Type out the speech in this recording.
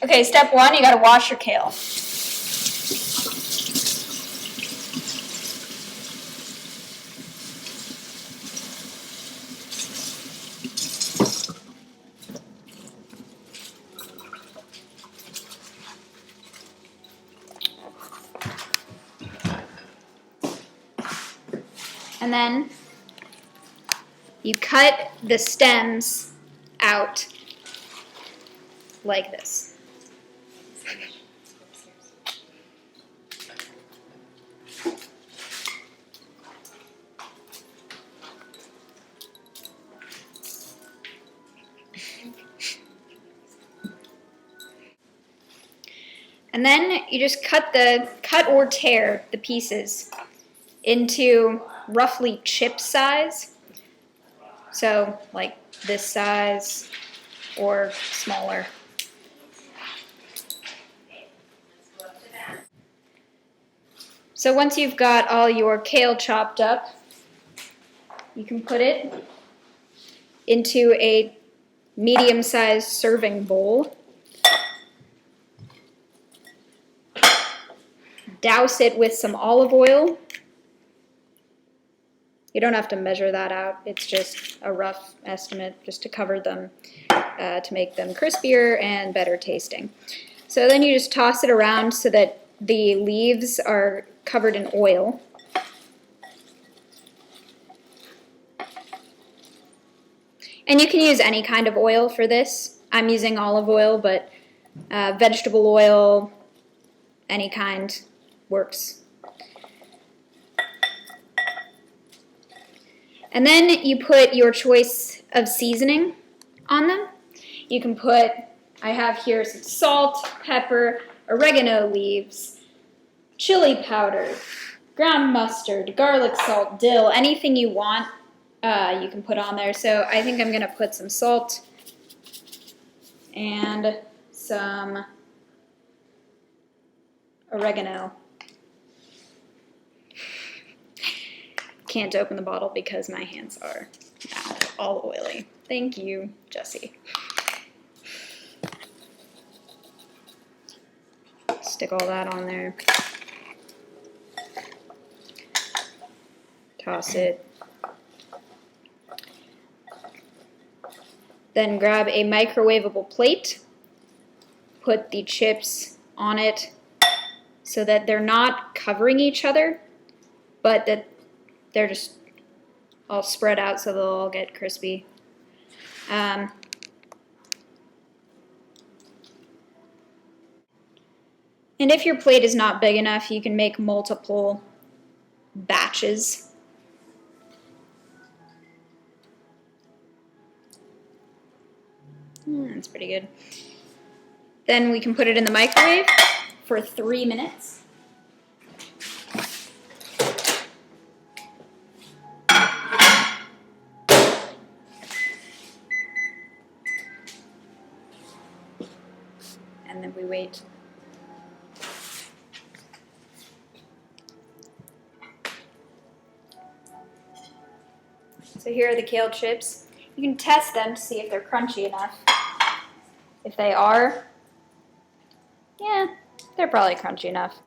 Okay, step one, you gotta wash your kale. And then you cut the stems out like this. And then you just cut or tear the pieces into roughly chip size. So like this size or smaller. So once you've got all your kale chopped up, you can put it into a medium-sized serving bowl. Douse it with some olive oil. You don't have to measure that out. It's just a rough estimate just to cover them, to make them crispier and better tasting. So then you just toss it around so that the leaves are covered in oil. And you can use any kind of oil for this. I'm using olive oil, but vegetable oil, any kind works. And then you put your choice of seasoning on them. You can put, I have here some salt, pepper, oregano leaves, chili powder, ground mustard, garlic salt, dill, anything you want you can put on there. So I think I'm going to put some salt and some oregano. Can't open the bottle because my hands are now all oily. Thank you, Jessie. Stick all that on there. Toss it. Then grab a microwavable plate. Put the chips on it so that they're not covering each other, but that they're just all spread out so they'll all get crispy. And if your plate is not big enough, you can make multiple batches. That's pretty good. Then we can put it in the microwave for 3 minutes. And then we wait. So here are the kale chips. You can test them to see if they're crunchy enough. If they are, yeah, they're probably crunchy enough.